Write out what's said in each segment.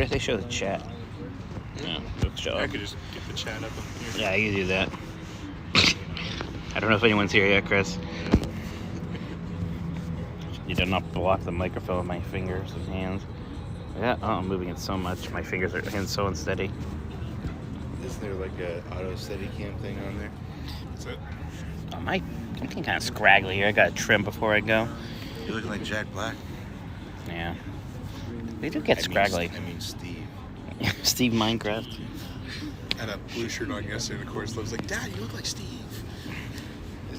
Where did they show the chat? No, let's show I up. could just get the chat up on here. Yeah, you do that. I don't know if anyone's here yet, Chris. You did not block the microphone with my fingers and hands. Yeah, oh, I'm moving it so much. My fingers are hands so unsteady. Isn't there like a auto steady cam thing on there? That's it. Oh, I'm getting kind of scraggly here. I got to trim before I go. You're looking like Jack Black. Yeah. They do get scraggly. I mean Steve. Steve Minecraft. I had a blue shirt on yesterday, and of course, I was like, Dad, you look like Steve.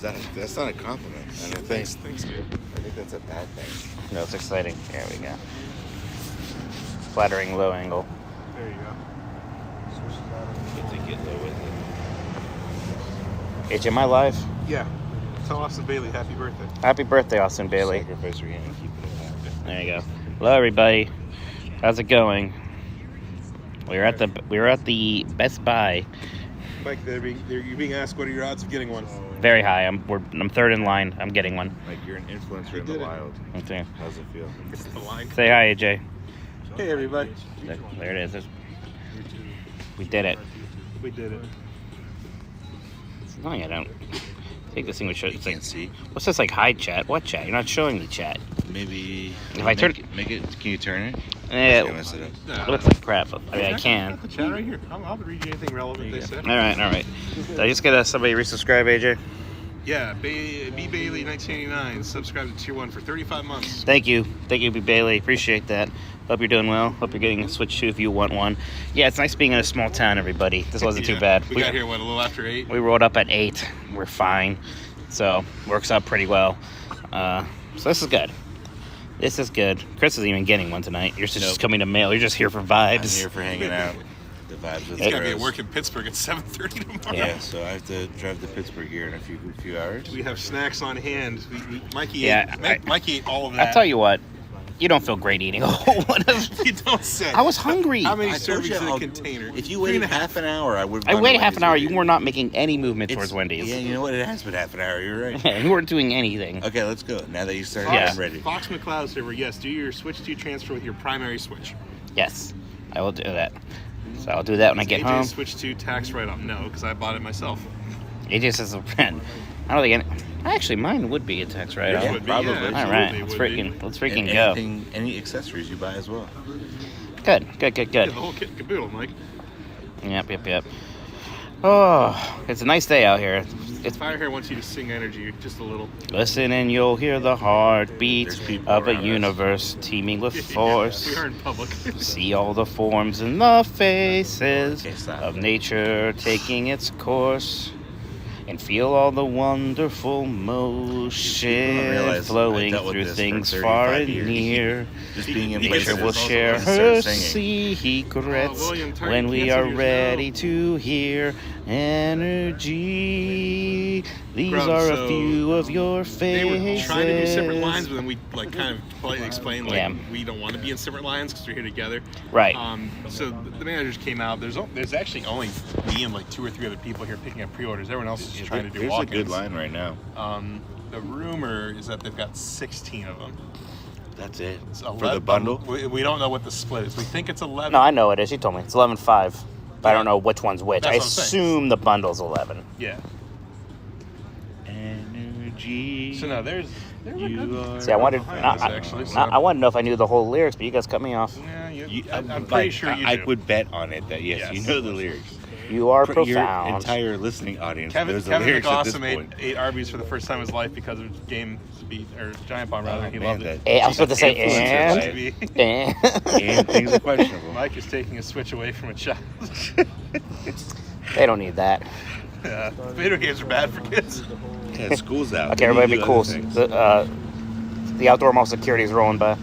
That's not a compliment. I don't think. Thanks, dude. I think that's a bad thing. No, it's exciting. There we go. Flattering low angle. There you go. But they get low with it. H, am I live? Yeah. Tell Austin Bailey happy birthday. Happy birthday, Austin Bailey. Sacrifice your hand and keep it alive. There you go. Hello, everybody. How's it going? We're at the Best Buy. Mike, you're being asked what are your odds of getting one? Very high. I'm third in line. I'm getting one. Like you're an influencer in did the it. wild. Okay. How's it feel? It's the line. Say hi, AJ. Hey, everybody. There it is. We did it. We did it. It's annoying I don't think this thing would show. You It's like, can't see. what's this like? Hide chat? What chat? You're not showing the chat. Maybe. If I turn- make it. Can you turn it? Eh, It's gonna mess it up. it looks like crap. I mean, I can. The chat right here. I'll read you anything relevant they said. All right. Did I just get somebody resubscribe, AJ? Yeah, B Bailey 1989 subscribe to Tier 1 for 35 months. Thank you, B. Bailey. Appreciate that. Hope you're doing well. Hope you're getting a Switch 2 if you want one. Yeah, it's nice being in a small town, everybody. This wasn't too bad. We got here, a little after 8? We rolled up at 8. We're fine. So, works out pretty well. So this is good. This is good. Chris isn't even getting one tonight. You're just coming to mail. You're just here for vibes. I'm here for hanging out. The vibes with He's got to be at bros. work in Pittsburgh at 7:30 tomorrow. Yeah, so I have to drive to Pittsburgh here in a few hours. We have snacks on hand. Mikey Yeah, Mikey ate all of that. I'll tell you what. You don't feel great eating a whole one of You don't say. I was hungry. How many I told servings you in a I'll- container? If you waited half an hour, I would. I waited half an hour. You were not making any movement towards Wendy's. Yeah, you know what? It has been half an hour. You're right. You weren't doing anything. Okay, let's go. Now that you started, Yeah. I'm ready. Fox McCloud server, yes. Do your Switch 2 transfer with your primary Switch. Yes, I will do that. So I'll do that when I get AJ's home. Switch 2 tax write-off? No, because I bought it myself. AJ says a friend. I don't think any. Actually, mine would be a tax write-off. Yours would be, probably. yeah, All All absolutely right, let's would be. freaking go. Any accessories you buy as well. Good. Yeah, the whole kit and caboodle, Mike. Yep. Oh, it's a nice day out here. It's Fire Hair wants you to sing Energy just a little. listen and you'll hear the heartbeats There's people of a around us. universe teeming with We force. are in public. See all the forms in the faces Okay, stop. of nature taking its course. And feel all the wonderful People motion don't realize I flowing dealt with through this for things 35 far and years. near. Just being in Nature places will also share when I her start singing. secrets William, turn when your we cancel are yours ready now. to hear energy. These Bro, are so a few of your They faces. were trying to do separate lines, but then we kind of politely explained Yeah. we don't want to be in separate lines because we're here together. Right. So the managers came out. There's actually only me and like 2 or 3 other people here picking up pre-orders. Everyone else is just trying to do There's walk-ins. a good line right now. The rumor is that they've got 16 of them. That's it. It's For 11 the bundle? We don't know what the split is. We think it's 11. No, I know it is. You told me. It's 11.5. But I don't know which one's which. That's I what I'm saying. assume the bundle's 11. Yeah. Energy. So no, there's a good See, I wanted behind this, actually, so- I wanted to know if I knew the whole lyrics, but you guys cut me off. Yeah, I'm pretty sure you I do. would bet on it that yes, you Yes. know the lyrics. You are For your profound. entire listening audience Kevin knows the lyrics at this McAwesome point. ate Arby's for the first time in his life because of Game Speed or Giant Bomb rather. Oh, He man, loved it. I was about to say, Influencer and? life. And things are questionable. Mike is taking a Switch away from a child. They don't need that. Yeah, video games are bad for kids. Yeah, school's out. Okay, We need everybody to be do cool. other things. The outdoor mall security is rolling by.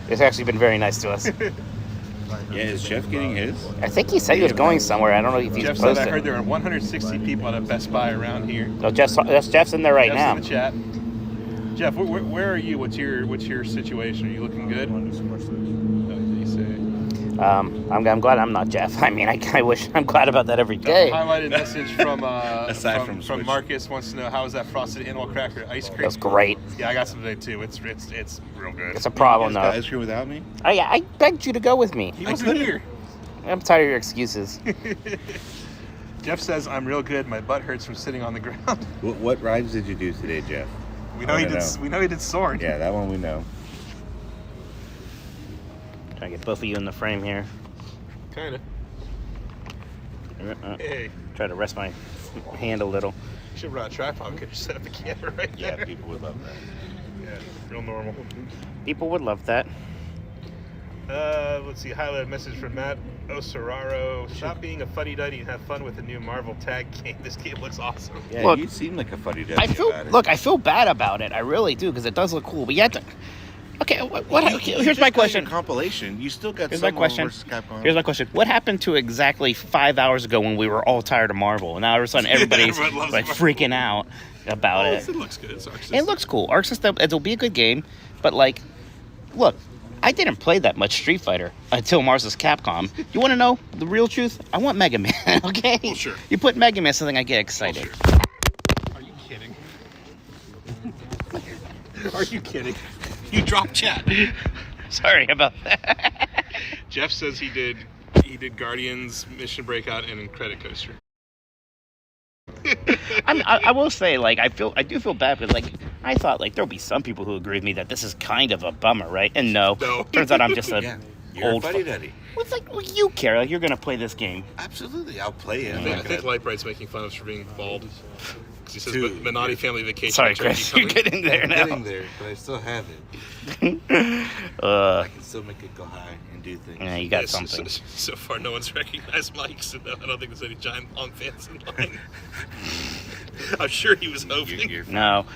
It's actually been very nice to us. Yeah, is Jeff getting his? I think he said he was going somewhere. I don't know if he's Jeff said I posted. heard there are 160 people at a Best Buy around here. No, Jeff's in there right Jeff's now. in the chat. Jeff, where are you? What's your situation? Are you looking good? What did he say? I'm glad I'm not Jeff. I mean, I wish I'm glad about that every day. Highlighted message from Aside from from Switch. Marcus wants to know how is that frosted animal cracker ice cream? That's great. Yeah, I got some today too. It's real good. It's a problem You guys got though. ice cream without me? I begged you to go with me. He wasn't here. I'm tired of your excuses. Jeff says I'm real good. My butt hurts from sitting on the ground. What rides did you do today, Jeff? We know he did. know. We know he did Soarin'. Yeah, that one we know. Trying to get both of you in the frame here. Kind of. Hey, Try to rest my hand a little. should run a tripod. We could just set up a camera right Yeah, there. people would love that. Yeah, real normal. People would love that. Let's see. Highlight message from Matt Osoraro. Stop being a fuddy-duddy and have fun with the new Marvel tag game. This game looks awesome. Yeah, Look, you seem like a funny dude. I feel bad about it. I really do because it does look cool. But you have to. Okay, here's my question. Compilation. You still got Here's some my question. versus Capcom. Here's my question. What happened to exactly 5 hours ago when we were all tired of Marvel? And now all of a sudden everybody's Everyone loves like Marvel. freaking out about it. It looks good. It's Arc It looks cool. Arc System, it'll be a good game. But like, look, I didn't play that much Street Fighter until Mars' Capcom. You want to know the real truth? I want Mega Man, okay? Well, sure. You put Mega Man something, I get excited. Are you kidding? Are you kidding? You dropped chat. Sorry about that. Jeff says he did Guardians, Mission Breakout, and Credit Coaster. I will say, like, I do feel bad because, like, I thought, like, there'll be some people who agree with me that this is kind of a bummer, right? And no. Turns out I'm just a Yeah, you're old a fuddy duddy. Well, it's like, well, you care. Like, you're going to play this game. Absolutely, I'll play it. I think Lightbright's making fun of us for being bald. Because he says Dude. Menotti Family Vacation. Sorry, Turkey Chris. You're coming. getting there I'm now. getting there, but I still have it. I can still make it go high and do things. Yeah, you got Yes, something. So far, no one's recognized Mike, so no, I don't think there's any Giant Bomb fans in line. I'm sure he was hoping. You're fine. No.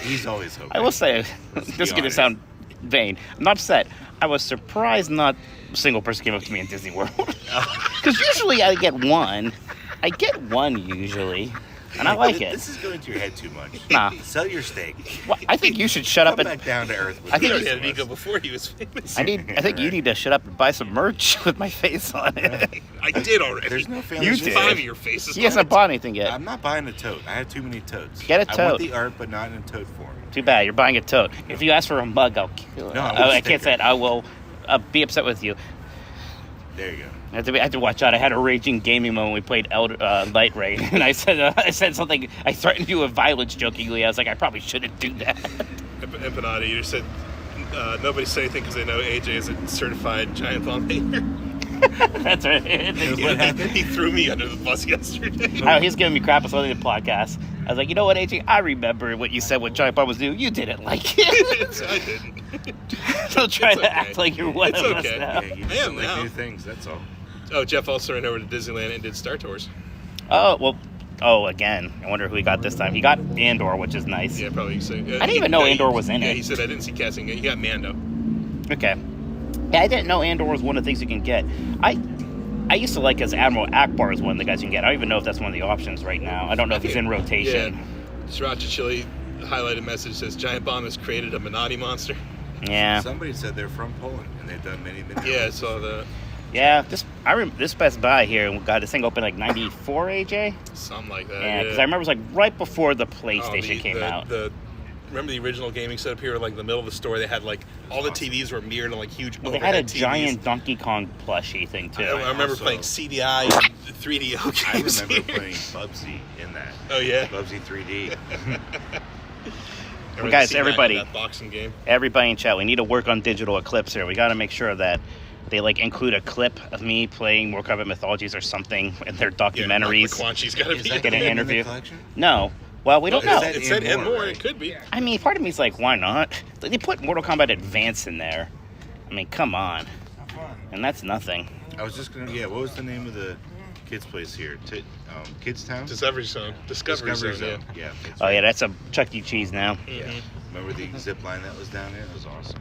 He's always hoping. I will say, Let's this be is going to honest. sound vain. I'm not upset. I was surprised not a single person came up to me in Disney World. Because usually I get one. I get one usually. And I like it. This is going to your head too much. Nah. Sell your steak. Well, I think you should shut Come up back down to earth. With I think He the already rest had of Vigo us. before he was famous. I think you need to shut up and buy some merch with my face on it. I did already. There's no family. You There's did. 5 of your faces. He hasn't bought anything yet. I'm not buying a tote. I have too many totes. Get a I tote. want the art, but not in tote form. Too bad. You're buying a tote. If you ask for a mug, I'll kill it. No, I want a I can't say it. I will be upset with you. There you go. I have to watch out. I had a raging gaming moment when we played Light Raid, and I said something. I threatened you with violence jokingly. I was like, I probably shouldn't do that. Empanada, you just said nobody said anything because they know AJ is a certified Giant Bomb hater. That's right. What happened? He threw me under the bus yesterday. He's giving me crap on the podcast. I was like, you know what, AJ? I remember what you said when Giant Bomb was new. You didn't like it. I didn't. Don't try It's to okay. act like you're one It's of okay. us now. Yeah, you I just am don't like now. new things. That's all. Oh, Jeff also ran over to Disneyland and did Star Tours. Oh, well. Oh, again. I wonder who he got this time. He got Andor, which is nice. Yeah, probably. So, I didn't even know Andor was in yeah, it. he said I didn't see casting. He got Mando. Okay. Yeah, I didn't know Andor was one of the things you can get. I used to like as Admiral Akbar is one of the guys you can get. I don't even know if that's one of the options right now. I don't know if he's in rotation. Yeah. Sriracha Chili highlighted message says Giant Bomb has created a Menotti monster. Yeah. Somebody said they're from Poland and they've done many. Yeah, I saw that. Yeah, this Best Buy here got this thing open like 94, AJ? Something like that. Yeah, because I remember it was like right before the PlayStation came out. Remember the original gaming setup here, like in the middle of the store, they had like all the TVs were mirrored and like huge Well, they had a overhead TVs. giant Donkey Kong plushie thing too. I remember Also- playing CDI and 3DO I games. remember here. playing Bubsy in that. Oh yeah. Bubsy 3D. Remember Guys, the CDI, everybody. that boxing game. Everybody in chat, we need to work on digital Eclipse here. We got to make sure that they like include a clip of me playing Mortal Kombat Mythologies or something in their documentaries. Yeah, Quanchi's got to Is be. that Get an in the interview. collection? No. Well, we don't know. Is that It said and and more, more. right? It could be. I mean, part of me's like, why not? They put Mortal Kombat Advance in there. I mean, come on. And that's nothing. I was just gonna. Yeah, what was the name of the kids' place here? Kids Town. Discovery Zone. Discovery Zone. Yeah. that's Oh, right. yeah, that's a Chuck E. Cheese now. Yeah. Yeah. Remember the zip line that was down there? It was awesome.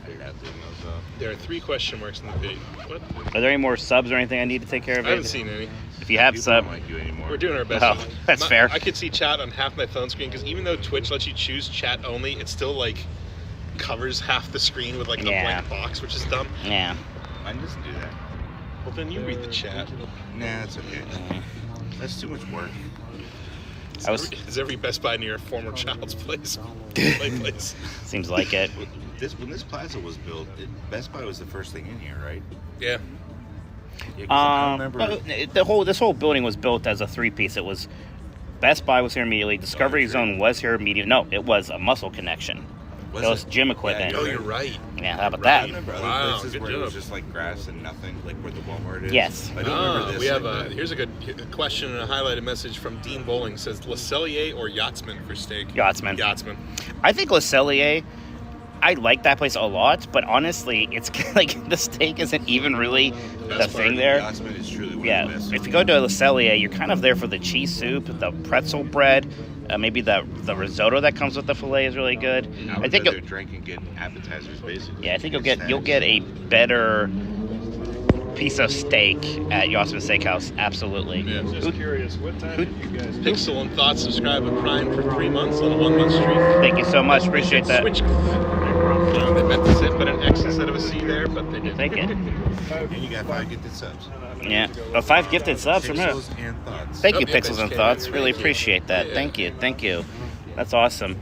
I love doing those. There are 3 question marks in the page. What? Are there any more subs or anything I need to take care of? I haven't seen any. If you have People sub, don't like you anymore. We're doing our best. Oh, that's fair. I could see chat on half my phone screen because even though Twitch lets you choose chat only, it still like covers half the screen with like Yeah. a blank box, which is dumb. yeah. Mine doesn't do that. Well, then you read the chat. Nah, it's okay. That's too much work. Is every Best Buy near a former child's place? Place? Seems like it. When this plaza was built, Best Buy was the first thing in here, right? Yeah. Yeah, 'cause I remember. This whole building was built as a 3-piece. It was Best Buy was here immediately. Discovery Zone was here immediately. No, it was a Muscle Connection. It was gym equipment. Oh, you're right. Yeah, how about I that? remember other Wow, places good where it was job. just like grass and nothing, like where the Walmart is. Yes. I don't remember this. We have like that. here's a good question and a highlighted message from Dean Bowling. Says Le Cellier or Yachtsman for steak? Yachtsman. Yachtsman. I think Le Cellier, I like that place a lot, but honestly, it's like the steak isn't even really the Best part thing of there. Yachtsman is truly one Yeah, of the best. if you go to Le Cellier, you're kind of there for the cheese soup, the pretzel bread, maybe the risotto that comes with the filet is really good. I would go there, drink and get appetizers, basically. Yeah, I think you'll get a better piece of steak at Yachtsman Steakhouse. Absolutely. Yeah. Just curious, what time did you guys do? Pixel and Thoughts subscribe with Prime for 3 months on a 1-month streak. Thank you so much. Appreciate that. Switch. They meant to put an X instead of a C there, but they didn't. Take it. And you got 5 gifted subs. Yeah. 5 gifted subs from her. Pixels and thoughts. Thank you, Oh, yeah, Pixels and thanks, Thoughts. Kate. Really Thank you. appreciate that. Yeah. Thank you. That's awesome.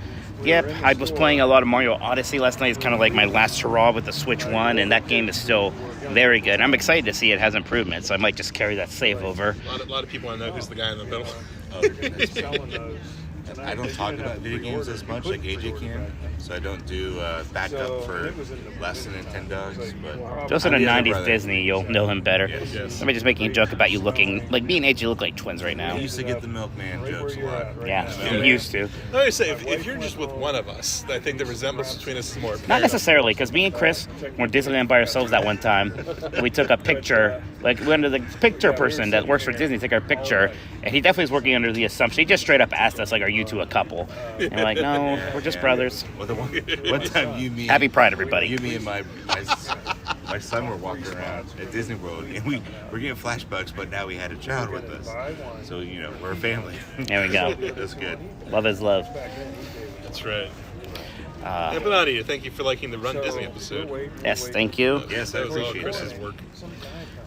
Yep, I was playing a lot of Mario Odyssey last night. It's kind of like my last hurrah with the Switch 1, and that game is still very good. I'm excited to see it has improvements, so I might just carry that save over. A lot of people want to know who's the guy in the middle. Oh, that's Selling those. I don't talk about video games as much like AJ can, so I don't do backup for less than $10. But Just in a I'm the other 90s brother. Disney, you'll know him better. Yes. I'm just making a joke about you looking like me and AJ look like twins right now. I used to get the milkman jokes a lot. Yeah, you used to. I always say, if you're just with one of us, I think the resemblance between us is more apparent. Not necessarily, because me and Chris were at Disneyland by ourselves that one time, and we took a picture. Like, we went to the picture person that works for Disney, took our picture, and he definitely was working under the assumption. He just straight up asked us, like, are you two a couple? And we're like, no, we're just brothers. Well, the one time you, me, Happy Pride, everybody. You, me, and my son were walking around at Disney World, and we were getting flashbacks, but now we had a child with us. So, we're a family. There we go. That's good. Love is love. That's right. Empanadia, thank you for liking the Run Disney episode. Yes, thank you. Yes, I That was all appreciate Chris's that. work.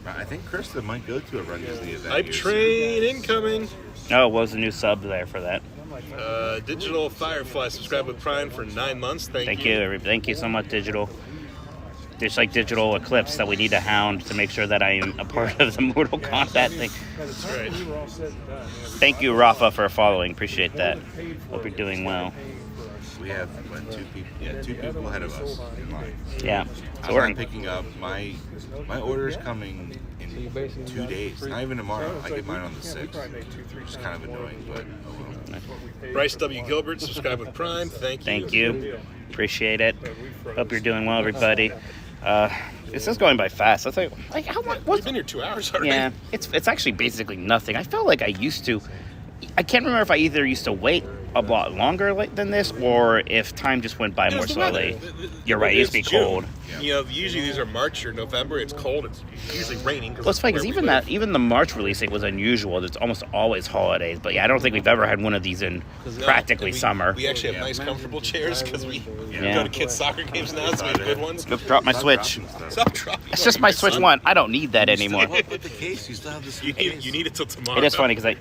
I think Krista might go to a Run Disney event. Hype train incoming. Oh, what was the new sub there for that? Digital Firefly subscribe with Prime for 9 months. Thank you. Thank you so much, Digital. Just like Digital Eclipse that we need to hound to make sure that I am a part of the Mortal Kombat thing. That's right. Thank you, Rafa, for following. Appreciate that. Hope you're doing well. We have two people ahead of us in line. Yeah. So I'm we're not picking up. My order is coming in 2 days. Not even tomorrow. I get mine on the 6th. Which is kind of annoying, but oh well. Bryce W. Gilbert subscribe with Prime. Thank you. Thank you. Appreciate it. Hope you're doing well, everybody. This is going by fast. That's like how much? We've been here 2 hours already. Yeah, it's actually basically nothing. I felt like I used to. I can't remember if I either used to wait a lot longer than this, or if time just went by more It's the weather. slowly. You're right. It used to be It's June. cold. Usually these are March or November. It's cold. It's usually raining. Well, it's funny because even the March releasing was unusual. It's almost always holidays. But yeah, I don't think we've ever had one of these in practically summer. We actually have nice, comfortable chairs because we Yeah. go to kids' soccer games now, so we have good ones. Just drop my Switch. Stop dropping. It's just my Switch 1. I don't need that anymore. What with the case? You still have this You case? need it till tomorrow. It is funny because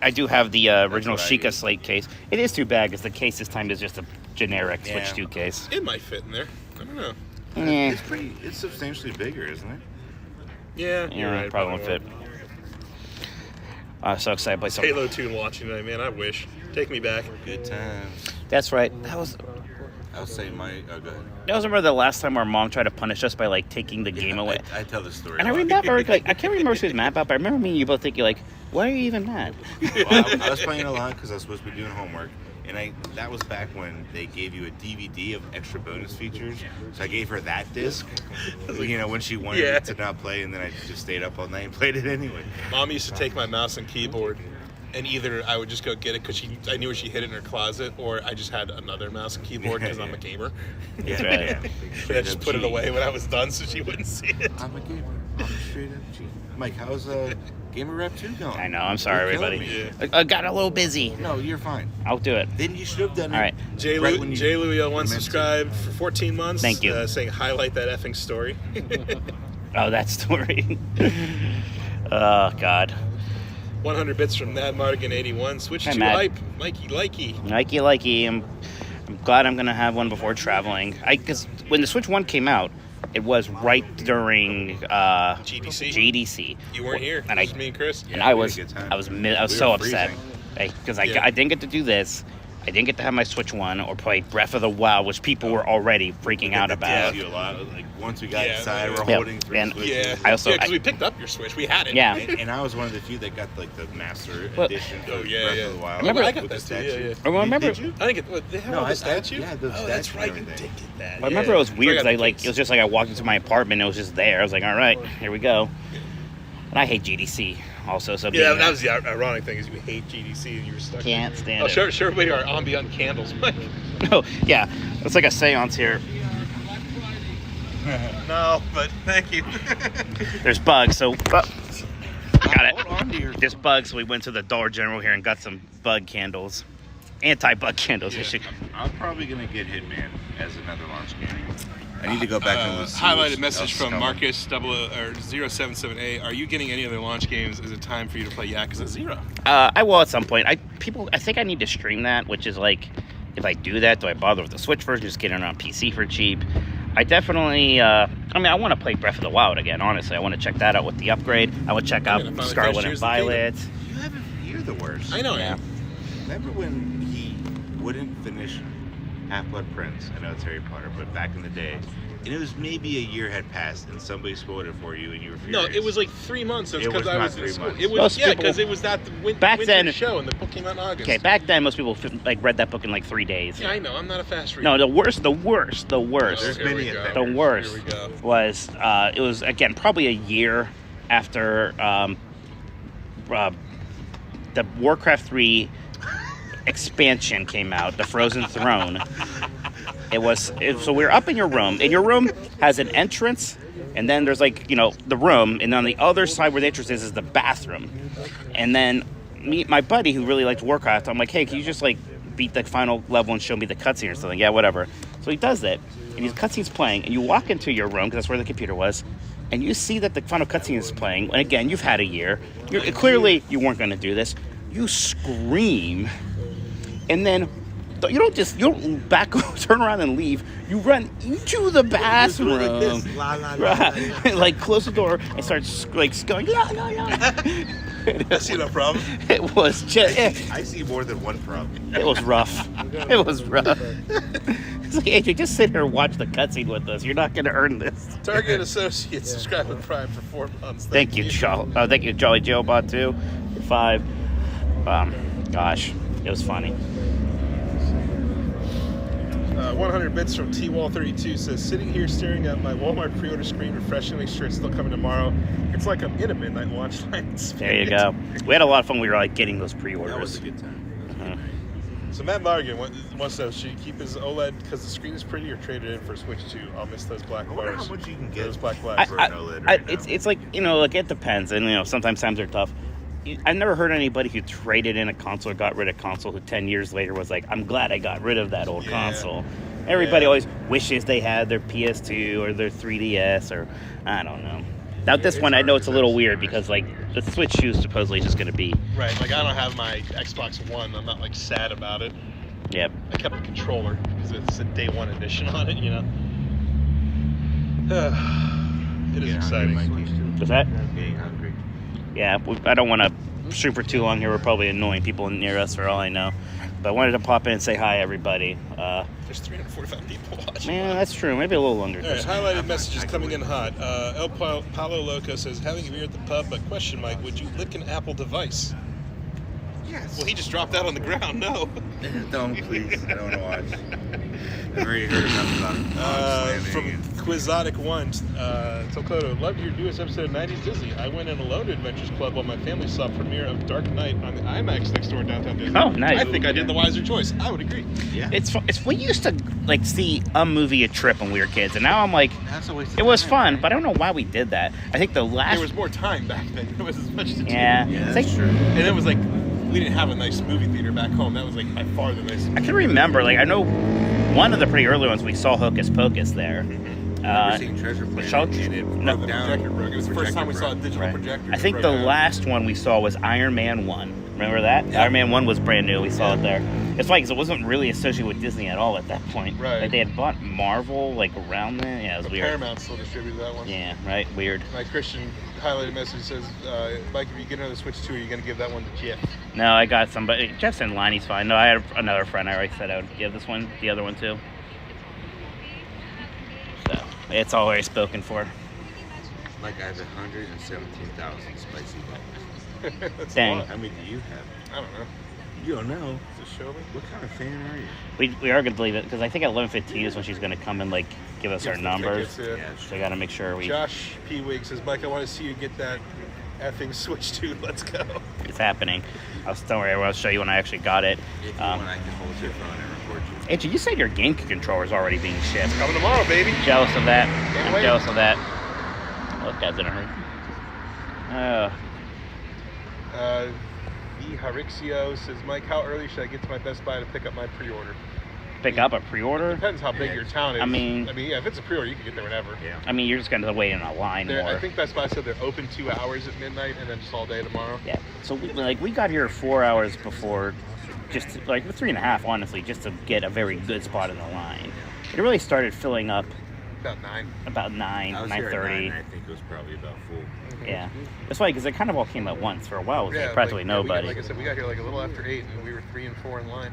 I do have the original Sheikah Slate case. It is too bad because the case this time is just a generic Yeah. Switch 2 case. It might fit in there. I don't know. Eh, It's substantially bigger, isn't it? Yeah, you're yeah, right. probably won't fit. I'm so excited to play some. Halo 2 watching tonight, man. I wish. Take me back. Good times. That's right. That was I'll say go ahead. remember the last time our mom tried to punish us by like taking the game away. I tell this story. And I a lot. remember, like, I can't remember if she was mad about, but I remember me and you both thinking, like, why are you even mad? Well, I was playing a lot because I was supposed to be doing homework, and that was back when they gave you a DVD of extra bonus features. So I gave her that disc, when she wanted to not play, and then I just stayed up all night and played it anyway. Mom used to take my mouse and keyboard, and either I would just go get it because I knew where she hid it in her closet, or I just had another mouse and keyboard because I'm a gamer. Yeah, right. yeah. But I just put it away when I was done so she wouldn't see it. I'm a gamer. I'm a straight up G. Mike, how's Gamer Rep 2 going? I know. I'm sorry, You're killing everybody. me. I got a little busy. No, you're fine. I'll do it. Then you should have done it. All right. J. right when you Louis were one meant to. subscribed for 14 months. Thank you. Saying highlight that effing story. Oh, that story. Oh, God. 100 bits from Mad Mardigan 81. Switch Hey, to Mad. hype. Mikey likey. Likey. I'm glad I'm going to have one before traveling. Because when the Switch 1 came out, it was right during GDC. You weren't here. And It was me and Chris. And Yeah, I we was had a good time. I was We so were upset freezing. because Yeah. I didn't get to do this. I didn't get to have my Switch 1 or play Breath of the Wild, which people were already freaking out about. You a lot. Like once we got Yeah, inside, we're yeah. holding 3 And- Switches. Yeah. I also- because we picked up your Switch. We had it. Yeah. And I was one of the few that got like the master Well- edition of Oh, yeah, Breath yeah. of the Wild. Remember- I got with that the too, statue. yeah. I remember- Did you? I think they have No, all I the got- statue. yeah, the oh, that's statue right. and You everything. did get that. I remember it was So I weird. got 'Cause the it case. was just like I walked into my apartment and it was just there. I was like, all right, here we go. And I hate GDC also. So Yeah, being- that was the ironic thing is you hate GDC and you were stuck. Can't stand Oh, it. show everybody our ambient candles, Mike. Oh, yeah, it's like a seance here. No, but thank you. There's bugs, so got it. Hold on to your. There's bugs, so we went to the Dollar General here and got some bug candles, anti-bug candles. Yeah. I'm probably gonna get Hitman as another launch game. I need to go back and see Highlighted what's message else from coming. Marcus 077A. Are you getting any other launch games? Is it time for you to play Yakuza 0? I will at some point. I think I need to stream that, which is like, if I do that, do I bother with the Switch version? Just get it on PC for cheap. I definitely, I want to play Breath of the Wild again, honestly. I want to check that out with the upgrade. I would check out gonna finally Scarlet finish and Tears of the Kingdom. Violet. You haven't. You're the worst. I know. Yeah. Remember when he wouldn't finish Half-Blood Prince? I know it's Harry Potter, but back in the day, and it was maybe a year had passed, and somebody spoiled it for you, and you were No, furious. it was like 3 months. It It was because was I not was in 3 school. months. It was Most people- because it was that Back winter then- show, and the book came out in August. Okay, back then, most people read that book in like 3 days. Yeah, I know. I'm not a fast reader. No, the worst There's Here many we of go. them. the worst Here we go. was it was again probably a year after the Warcraft 3 expansion came out, the Frozen Throne. So we're up in your room, and your room has an entrance, and then there's like, the room, and on the other side where the entrance is the bathroom. And then my buddy who really liked Warcraft, I'm like, hey, can you just like beat the final level and show me the cutscene or something? Yeah, whatever. So he does that, and his cutscene's playing, and you walk into your room, because that's where the computer was, and you see that the final cutscene is playing, and again, you've had a year. Clearly, you weren't going to do this. You scream, and then you don't turn around and leave. You run into the bathroom, Like this. La, la, la, la, la. like close the door and start like going la la la. I see no problem. It was just, I see more than one problem. it was rough. It was rough. It's like, AJ, just sit here and watch the cutscene with us. You're not going to earn this. Target Associates subscribe with Prime for 4 months. Thank you, thank you, Jolly Jailbot too. 5. Gosh, it was funny. 100 bits from T-Wall32 says, sitting here staring at my Walmart pre-order screen, refreshingly sure it's still coming tomorrow. It's like I'm in a midnight launch line. There you go. We had a lot of fun. We were like getting those pre-orders. That was a good time. So Matt Mardigan wants to know, should he keep his OLED because the screen is pretty, or trade it in for a Switch 2? I'll miss those black I wonder bars. how much you can Those get black bars. for an OLED right now. It's like, like it depends, and sometimes times are tough. I've never heard anybody who traded in a console or got rid of console who 10 years later was like, I'm glad I got rid of that old Yeah. console. Everybody Yeah. always wishes they had their PS2 or their 3DS, or I don't know. Now this one, I know it's a little weird because like the Switch 2 is supposedly just going to be, Right, like I don't have my Xbox One. I'm not like sad about it. yep. I kept the controller because it's a day one edition on it, It is Getting exciting. hungry, Mikey. Was that? Getting hungry. Yeah, I don't want to shoot for too long here. We're probably annoying people near us for all I know. But I wanted to pop in and say hi, everybody. There's 345 people watching. Man, that's true. Maybe a little under. All right, highlighted messages coming in hot. El Palo Loco says, having a beer at the pub, but question, Mike, would you lick an Apple device? Yes. Well, he just dropped that on the ground. No. Don't, please. I don't want to watch. I've already heard enough about From slamming and- Quixotic One, Tolkoto, loved your newest episode of 90s Disney. I went in alone to Adventures Club while my family saw premiere of Dark Knight on the IMAX next door in downtown Disney. Oh, nice. I think I did the wiser choice. I would agree. Yeah. It's we used to like see a movie a trip when we were kids, and now I'm like, That's a waste of it was time. fun, but I don't know why we did that. I think the last, There was more time back then. There was as much to do. yeah, Yeah, it's that's like- true. And it was like, we didn't have a nice movie theater back home. That was like by far the nicest. I can remember, like I know one of the pretty early ones we saw Hocus Pocus there, I've seen Treasure Planet, show- and it no. broke The down. projector broke. It was the first time we saw a Projector digital Right. projector. I think broke the down. last one we saw was Iron Man 1. Remember that? Iron Man 1 was brand new. We saw it there. It's funny because it wasn't really associated with Disney at all at that point. Right. Like they had bought Marvel like around then. Yeah, it was But weird. Paramount still distributed that one. Yeah, right. Weird. My Christian highlighted message says, Mike, if you get another Switch 2, are you going to give that one to Jeff? No, I got somebody. Jeff's in line. He's fine. No, I had another friend. I already said I would give this one, the other one too. So it's already spoken for. Like I have 117,000 spicy balls. That's Dang. a lot. How many do you have? I don't know. You don't know. Just show me. What kind of fan are you? We are gonna believe it because I think at 11:15 is when she's gonna come and like give us our Give the numbers. tickets, yeah. So I gotta make sure Josh P. Wig says, Mike, I want to see you get that effing Switch 2. Let's go. it's happening. Don't worry, I'll show you when I actually got it. If you want, I can hold your phone and record you. Angie, you said your game controller is already being shipped. Coming tomorrow, baby. Jealous of that. Can't I'm wait. jealous of that. Those guys in a hurry. V. Harixio says, Mike, how early should I get to my Best Buy to pick up my pre-order? Pick up a pre-order. Depends how big your town is. I mean- yeah, if it's a pre-order, you can get there whenever. Yeah. I mean, you're just gonna wait in a line more. I think Best Buy said they're open 2 hours at midnight and then just all day tomorrow. Yeah. So we got here 4 hours before, just like 3.5, honestly, just to get a very good spot in the line. It really started filling up About 9. about 9, I was here at 9:30. 9, and I think it was probably about full. Yeah. It's funny because it kind of all came at once. For a while, it was like practically nobody. Like I said, we got here like a little after 8 and we were 3 and 4 in line.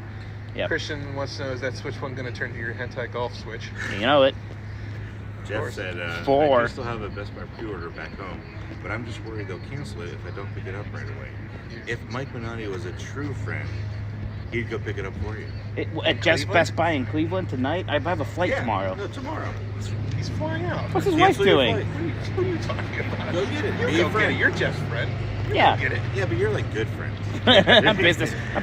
Yep. Christian wants to know, is that Switch 1 going to turn to your hentai golf Switch? You know it. Jeff course. said, I 4. do still have a Best Buy pre-order back home, but I'm just worried they'll cancel it if I don't pick it up right away. If Mike Minotti was a true friend, he'd go pick it up for you. At Jeff's Cleveland? Best Buy in Cleveland tonight, I have a flight tomorrow. No, tomorrow. He's flying out. What's his wife Cancel your doing? flight. What are you talking about? Go get it. You Be go a get friend. it. You're Jeff's friend. Yeah. Get it. Yeah, but you're like good friends. I'm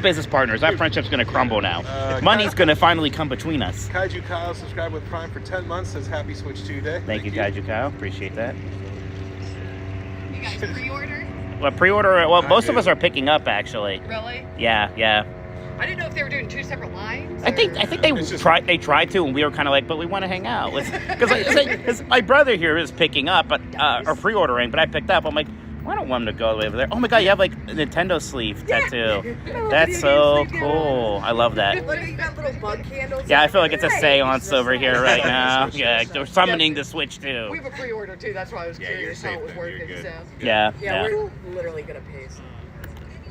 business partners. Our friendship's gonna crumble now. Money's gonna finally come between us. Kaiju Kyle subscribed with Prime for 10 months. Says Happy Switch 2 Day. Thank you, Kaiju Kyle. Appreciate that. You guys pre-ordered? Well, pre-order. Well, I most of do. us are picking up actually. Really? Yeah. I didn't know if they were doing 2 separate lines. I think they It's just- tried to, and we were kind of like, but we want to hang out because my brother here is picking up, but or pre-ordering, but I picked up. I'm like, well, I don't want him to go all the way over there. Oh my god, you have like a Nintendo sleeve tattoo. That's so cool. I love that. Look, you got little bug candles. Yeah, I feel like it's a Right. seance over here right now. Yeah, they're summoning the Switch too. We have a pre-order too. That's why I was Yeah, you're curious how safe it was then, you're working. good. So. Yeah. Yeah, we're literally gonna pace.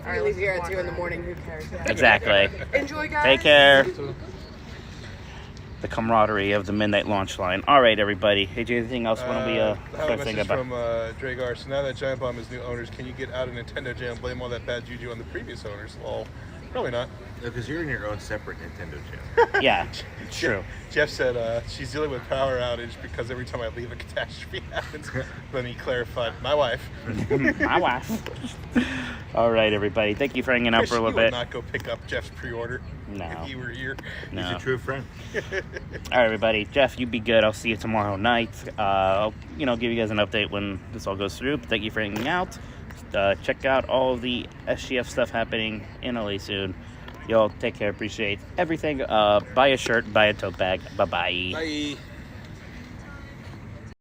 All right, I leave let's here at walk 2 in the around. morning. Who cares? Exactly. Enjoy, guys. Take care. The camaraderie of the midnight launch line. All right, everybody. Hey, Jay, anything else? Why don't we I have a start thinking message about? from Dragar. So now that Giant Bomb is new owners, can you get out of Nintendo Jam and blame all that bad juju on the previous owners? Well, probably not. No, because you're in your own separate Nintendo channel. Yeah, it's true. Jeff said she's dealing with power outage because every time I leave, a catastrophe happens. Then he clarified, my wife. My wife. All right, everybody. Thank you for hanging out Chris, for a little you would bit. not go pick up Jeff's pre-order No. if he were here. He's No. a true friend. All right, everybody. Jeff, you be good. I'll see you tomorrow night. I'll give you guys an update when this all goes through. But thank you for hanging out. Check out all the SGF stuff happening in LA soon. Y'all take care. Appreciate everything. Buy a shirt. Buy a tote bag. Bye-bye. Bye.